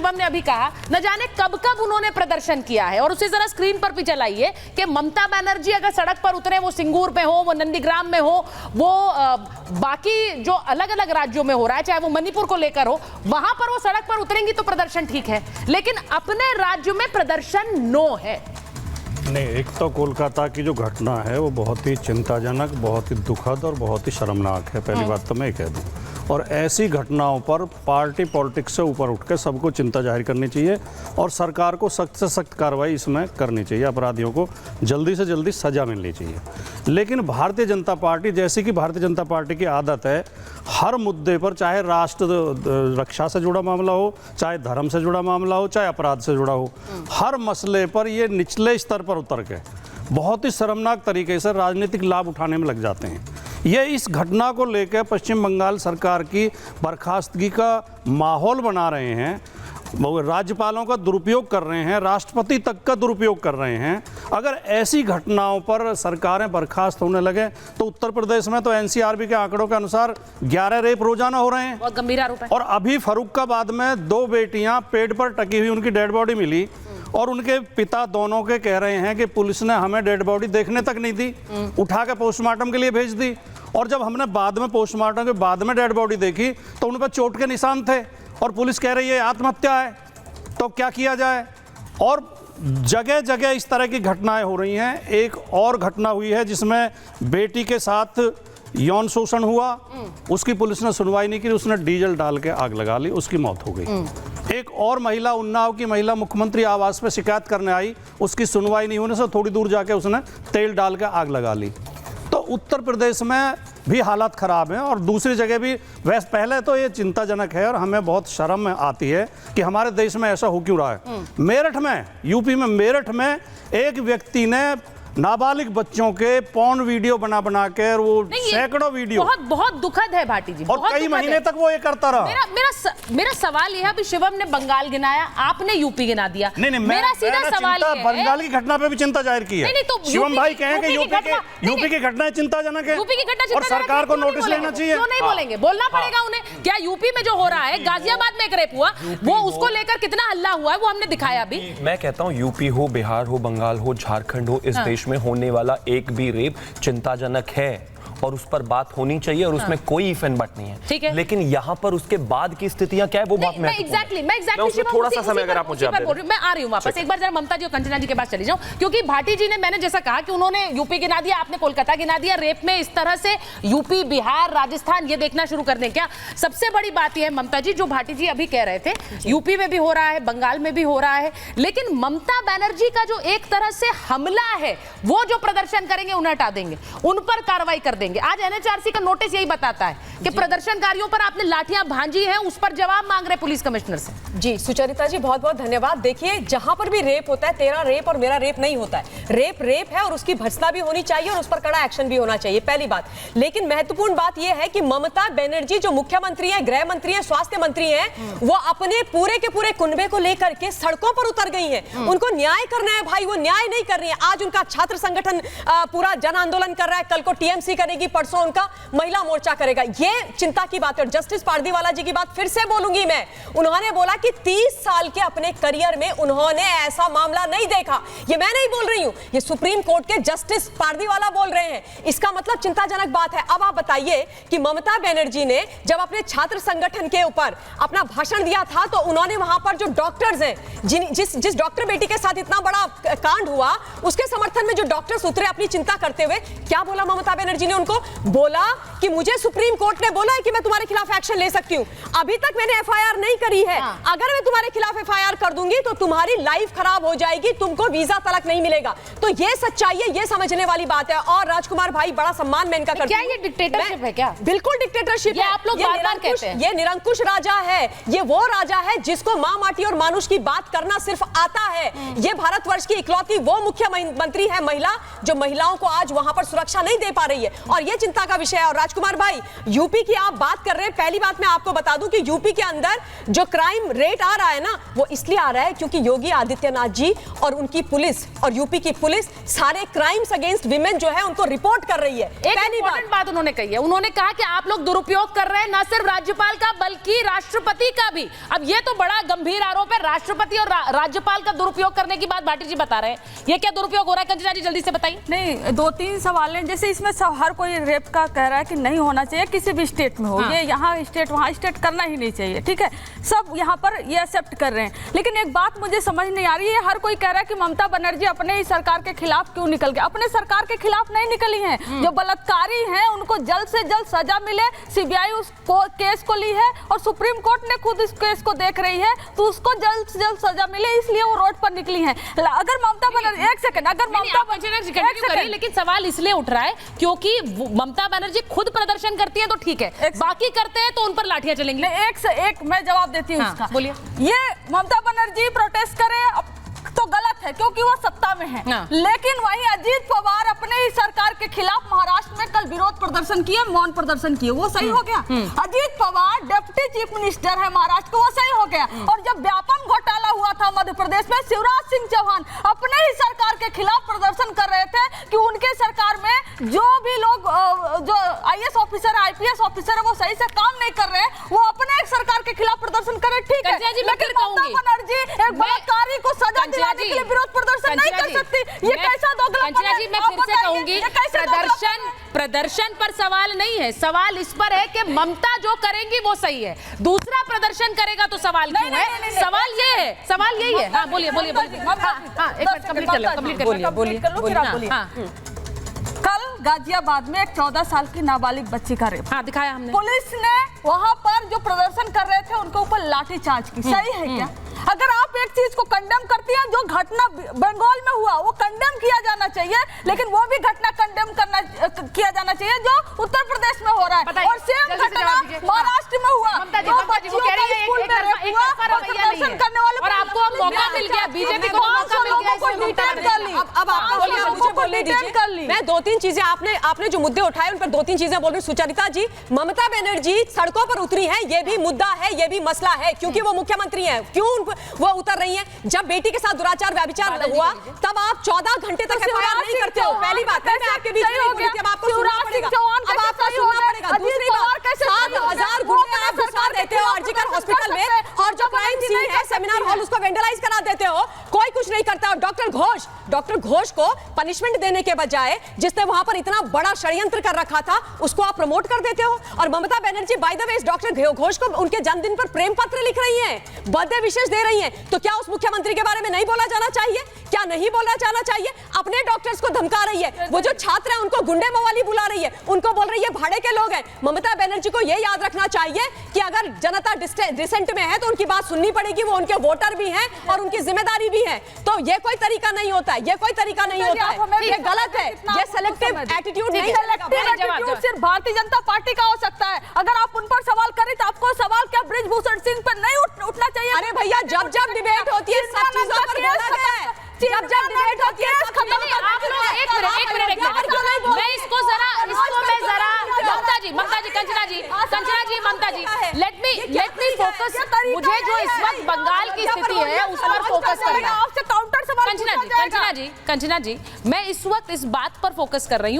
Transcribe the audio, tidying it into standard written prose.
शिवम ने अभी कहा, न जाने कब कब उन्होंने प्रदर्शन किया है। और उसे जरा स्क्रीन पर भी चलाइए कि ममता बनर्जी अगर सड़क पर उतरे, वो सिंगूर में हो, वो नंदीग्राम में हो, वो बाकी जो अलग अलग राज्यों में हो रहा है, चाहे वो मणिपुर को लेकर हो, वहां पर वो सड़क पर उतरेंगी तो प्रदर्शन ठीक है, लेकिन अपने राज्य में प्रदर्शन नो है। नहीं, एक तो कोलकाता की जो घटना है वो बहुत ही चिंताजनक, बहुत ही दुखद और बहुत ही शर्मनाक है। पहली बात तो मैं कह दूं, और ऐसी घटनाओं पर पार्टी पॉलिटिक्स से ऊपर उठ के सबको चिंता जाहिर करनी चाहिए और सरकार को सख्त से सख्त कार्रवाई इसमें करनी चाहिए। अपराधियों को जल्दी से जल्दी सजा मिलनी चाहिए। लेकिन भारतीय जनता पार्टी, जैसे कि भारतीय जनता पार्टी की आदत है, हर मुद्दे पर, चाहे राष्ट्र रक्षा से जुड़ा मामला हो, चाहे धर्म से जुड़ा मामला हो, चाहे अपराध से जुड़ा हो, हर मसले पर ये निचले स्तर पर उतर के बहुत ही शर्मनाक तरीके से राजनीतिक लाभ उठाने में लग जाते हैं। ये इस घटना को लेकर पश्चिम बंगाल सरकार की बर्खास्तगी का माहौल बना रहे हैं, राज्यपालों का दुरुपयोग कर रहे हैं, राष्ट्रपति तक का दुरुपयोग कर रहे हैं। अगर ऐसी घटनाओं पर सरकारें बर्खास्त होने लगे तो उत्तर प्रदेश में तो एनसीआरबी के आंकड़ों के अनुसार 11 रेप रोजाना हो रहे हैं, बहुत गंभीर आरोप है। और अभी फर्रुखाबाद में 2 बेटियां पेड़ पर टकी हुई, उनकी डेड बॉडी मिली और उनके पिता दोनों के कह रहे हैं कि पुलिस ने हमें डेड बॉडी देखने तक नहीं दी, उठा के पोस्टमार्टम के लिए भेज दी। और जब हमने बाद में पोस्टमार्टम के बाद में डेड बॉडी देखी तो उन पर चोट के निशान थे और पुलिस कह रही है आत्महत्या है। तो क्या किया जाए? और जगह जगह इस तरह की घटनाएं हो रही हैं। एक और घटना हुई है जिसमें बेटी के साथ यौन शोषण हुआ, उसकी पुलिस ने सुनवाई नहीं की, उसने डीजल डाल के आग लगा ली, उसकी मौत हो गई। एक और महिला, उन्नाव की महिला, मुख्यमंत्री आवास पे शिकायत करने आई, उसकी सुनवाई नहीं होने से थोड़ी दूर जाके उसने तेल डाल के आग लगा ली। तो उत्तर प्रदेश में भी हालात खराब हैं और दूसरी जगह भी। वैसे पहले तो ये चिंताजनक है और हमें बहुत शर्म आती है कि हमारे देश में ऐसा हो क्यों रहा है। मेरठ में, यूपी में मेरठ में एक व्यक्ति ने नाबालिग बच्चों के पॉर्न वीडियो बना के, वो सैकड़ों वीडियो, बहुत दुखद है भाटी जी, और कई महीने तक वो ये करता रहा। मेरा सवाल यह है, अभी शिवम ने बंगाल गिनाया, आपने यूपी गिना दिया। नहीं, मेरा सीधा सवाल है, बंगाल की घटना पे भी चिंता जाहिर की है। तो शिवम भाई कहें कि यूपी की घटना चिंताजनक है और सरकार को नोटिस लेना चाहिए। क्यों नहीं बोलेंगे? बोलना पड़ेगा उन्हें। क्या यूपी में जो हो रहा है, गाजियाबाद में एक रेप हुआ, वो उसको लेकर कितना हल्ला हुआ है वो हमने दिखाया अभी। मैं कहता हूँ यूपी हो, बिहार हो, बंगाल हो, झारखंड हो, इस देश में होने वाला एक भी रेप चिंताजनक है और उस पर बात होनी चाहिए और उसमें कोई इफन बट नहीं है। ठीक है, लेकिन यहाँ पर उसके बाद की स्थितियां क्या है वो बहुत महत्वपूर्ण है। मैं थोड़ा सा समय अगर आप मुझे मैं आ रही हूँ वापस एक बार जरा ममता जी और कंचना जी के पास चली जाऊं, क्योंकि भाटी जी ने, मैंने जैसा कहा कि उन्होंने यूपी गिना दिया, आपने कोलकाता गिना दिया। रेप में इस तरह से यूपी, बिहार, राजस्थान ये देखना शुरू कर दें क्या? सबसे बड़ी बात यह है ममता जी, जो भाटी जी अभी कह रहे थे, यूपी में भी हो रहा है, बंगाल में भी हो रहा है, लेकिन ममता बनर्जी का जो एक तरह से हमला है, वो जो प्रदर्शन करेंगे उन्हें हटा देंगे, उन पर कार्रवाई कर देंगे। आज एनएचआरसी का नोटिस यही बताता है कि प्रदर्शनकारियों पर आपने लाठियां भांजी हैं, उस पर जवाब मांग रहे पुलिस कमिश्नर से। जी सुचरिता जी, बहुत बहुत धन्यवाद। देखिए, जहां पर भी रेप होता है, तेरा रेप और मेरा रेप नहीं होता है। रेप रेप है और उसकी भर्त्सना भी होनी चाहिए और उस पर कड़ा एक्शन भी होना चाहिए, पहली बात। लेकिन महत्वपूर्ण बात यह है कि ममता बनर्जी जो मुख्यमंत्री है, गृह मंत्री है, स्वास्थ्य मंत्री है, वो अपने पूरे के पूरे कुनबे को लेकर के सड़कों पर उतर गई है। उनको न्याय करना है भाई, वो न्याय नहीं कर रही है। आज उनका छात्र संगठन पूरा जन आंदोलन कर रहा है, कल को टीएमसी करेगी, परसों उनका महिला मोर्चा करेगा। ये चिंता की बात है। और जस्टिस पारदीवाला जी की बात फिर से बोलूंगी मैं, उन्होंने बोला कि 30 साल के अपने करियर में उन्होंने ऐसा मामला नहीं देखा। ये मैं नहीं बोल रही हूं, ये सुप्रीम कोर्ट के जस्टिस पारदीवाला बोल रहे हैं। इसका मतलब चिंताजनक बात है। अब आप बताइए कि ममता बनर्जी ने जब अपने छात्र संगठन के ऊपर अपना भाषण दिया था तो उन्होंने वहां पर जो डॉक्टर्स हैं, जिस डॉक्टर बेटी के साथ इतना बड़ा कांड हुआ, उसके समर्थन में जो डॉक्टर्स उतरे अपनी चिंता करते हुए, क्या बोला ममता बनर्जी ने? उनको बोला कि मुझे सुप्रीम कोर्ट ने बोला है कि मैं तुम्हारे खिलाफ एक्शन ले सकती हूं, अभी तक मैंने एफआईआर नहीं करी है। अगर मैं तुम्हारे खिलाफ एफआईआर कर दूंगी तो तुम्हारी लाइफ खराब हो जाएगी, तुमको वीजा तलक नहीं मिलेगा। तो ये सच्चाई है, ये समझने वाली बात है। और राजकुमार भाई, बड़ा सम्मान मैं इनका करती हूं। क्या ये डिक्टेटरशिप है क्या? बिल्कुल डिक्टेटरशिप है। आप लोग बार-बार कहते हैं। ये निरंकुश राजा है। ये वो राजा है जिसको मां माटी और मानुष की बात करना सिर्फ आता है। ये भारतवर्ष की इकलौती वो मुख्यमंत्री है महिला, जो महिलाओं को आज वहां पर सुरक्षा नहीं दे पा रही है। और ये चिंता का विषय है। और राजकुमार भाई, यूपी की आप बात कर रहे हैं, पहली बात मैं आपको बता दूं कि यूपी के अंदर जो क्राइम रेट आ रहा है ना, वो इसलिए आ रहा है क्योंकि योगी आदित्यनाथ जी और उनकी पुलिस और यूपी की पुलिस सारे क्राइम्स अगेंस्ट विमेन जो है उनको रिपोर्ट कर रही है। एक इंपॉर्टेंट बात उन्होंने कही है, उन्होंने कहा कि आप लोग दुरुपयोग कर रहे हैं न सिर्फ राज्यपाल का बल्कि राष्ट्रपति का भी। अब ये तो बड़ा गंभीर आरोप है, राष्ट्रपति और राज्यपाल का दुरुपयोग करने की बात भाटी जी बता रहे हैं। ये क्या दुरुपयोग हो रहा है कंचना जी, जल्दी से बताइए। नहीं, 2-3 सवाल हैं। जैसे इसमें हर कोई रेप का कह रहा है कि नहीं होना चाहिए, किसी भी स्टेट में हो, ये यहाँ स्टेट वहाँ स्टेट करना ही नहीं चाहिए, ठीक है, सब यहाँ पर ये एक्सेप्ट कर रहे हैं। लेकिन एक बात मुझे समझ नहीं आ रही है, हर कोई कह रहा है कि ममता बनर्जी अपने ही सरकार के खिलाफ क्यों निकल गए। अपने सरकार के खिलाफ नहीं निकली हैं, जो बलात्कारी हैं उनको जल्द से जल्द सजा मिले, सीबीआई उस केस को ली है और सुप्रीम कोर्ट ने खुद इस केस को देख रही है, तो उसको जल्द से जल्द सजा मिले, इसलिए वो रोड पर निकली हैं। अगर ममता बनर्जी, एक सेकंड, अगर ममता बनर्जी, लेकिन सवाल इसलिए उठ रहा है क्योंकि ममता बनर्जी खुद प्रदर्शन करती है तो ठीक है, बाकी करते हैं तो उन पर लाठियां चलेंगी। एक से एक मैं जवाब देती हूँ इसका। बोलिए। ये ममता बनर्जी प्रोटेस्ट करे तो गलत है क्योंकि वो सत्ता में है, लेकिन वहीं अजीत पवार अपने ही सरकार के खिलाफ महाराष्ट्र में कल विरोध प्रदर्शन किए, मौन प्रदर्शन किए, वो सही हो गया। Ajit Pawar deputy chief minister है महाराष्ट्र को, वो सही हो गया। और जब व्यापम घोटाला हुआ था मध्य प्रदेश में, शिवराज सिंह चौहान अपने ही सरकार के खिलाफ प्रदर्शन कर रहे थे कि उनके सरकार में जो भी लोग जो IAS ऑफिसर, IPS ऑफिसर है वो सही से काम नहीं कर रहे, वो अपने एक सरकार के खिलाफ प्रदर्शन करे, ठीक है, लेकिन ममता बनर्जी एक बलात्कारी को सजा दिलाने के लिए विरोध प्रदर्शन नहीं कर सकती। ये कैसा दोगलापन है? जी मैं फिर से कहूंगी, प्रदर्शन पर सवाल नहीं है, सवाल इस पर है कि ममता जो करेंगी वो सही है, दूसरा प्रदर्शन करेगा तो सवाल क्यों है? सवाल ये है, सवाल यही है। हाँ बोलिए बोलिए बोलिए। हाँ एक मिनट कंप्लीट कर लो, कंप्लीट कर लो। कल गाजियाबाद में एक 14 साल की नाबालिग बच्ची का रेप, दिखाया हमने। पुलिस ने वहां पर जो प्रदर्शन कर रहे थे उनके ऊपर लाठीचार्ज की, सही है क्या? अगर आप एक चीज को कंडेम करती हैं, जो घटना बंगाल में हुआ वो कंडेम किया जाना चाहिए, लेकिन वो भी घटना कंडेम किया जाना चाहिए जो उत्तर प्रदेश में हो रहा है, और सेम घटना महाराष्ट्र में हुआ। दो बच्चियों का स्कूल में रेप हुआ और प्रदर्शन करने वाले, और आपको मौका मिल गया, बीजेपी को मौका मिल गया, अब आपको बोलने दीजिए। मैं 2-3 चीजें आपने जो मुद्दे उठाए उन पर 2-3 चीजें बोल रही। सुचरिता जी, ममता बनर्जी सड़कों पर उतरी हैं, ये भी मुद्दा है, ये भी मसला है, क्योंकि वो मुख्यमंत्री हैं। क्यों वो उतर रही हैं? जब बेटी के साथ दुराचार व्यभिचार हुआ तब आप 14 घंटे तक FIR नहीं करते हो, पहली बात है। मैं आपके बीच में बोली थी, अब आपको सुनना पड़ेगा, अब आपको सुनना पड़ेगा। दूसरी बात, 7,000 गुंडे आप घुसा देते हो आरजीकर हॉस्पिटल में, और जो क्राइम सीन है सेमिनार हॉल उसको वेंडलाइज करा देते हो, कोई कुछ नहीं करता। और डॉक्टर घोष को पनिशमेंट देने के बजाय जिसने वहां पर इतना बड़ा षड्यंत्र कर रखा था उसको आप प्रमोट कर देते हो। और Mamata Banerjee by the way doctor Ghosh को उनके जन्मदिन पर प्रेम पत्र लिख रही हैं, बर्थडे विशेष दे रही हैं, तो क्या उस मुख्यमंत्री के बारे में नहीं बोला जाना चाहिए? क्या नहीं बोला जाना चाहिए? अपने डॉक्टर्स को धमका रही है, वो जो छात्र हैं उनको गुंडे मवाली बुला रही है, उनको बोल रही है भाड़े के लोग हैं। ममता बनर्जी को यह याद रखना चाहिए कि अगर जनता डिसेंट में है तो उनकी बात सुननी पड़ेगी, वो उनके वोटर भी हैं और उनकी जिम्मेदारी भी है। तो ये कोई तरीका नहीं होता है, ये कोई तरीका नहीं होता है, ये गलत है, ये सेलेक्टिव एटीट्यूड नहीं है। एटीट्यूड सिर्फ भारतीय जनता पार्टी का हो सकता है। अगर आप उन पर सवाल करें तो आपको सवाल क्या ब्रिजभूषण सिंह पर नहीं उठना चाहिए? अरे भैया, जब डिबेट होती है सब चीजों पर बोला गया है, जब डिबेट होती है सब खत्म कर आप लोग एक मिनट मैं इसको मैं जरा ममता जी कंचना जी ममता जी लेट मी फोकस। मुझे जो इस वक्त बंगाल की स्थिति है उस पर फोकस करना है। आपसे काउंटर सवाल कंचना जी मैं इस वक्त इस बात पर फोकस कर रही हूँ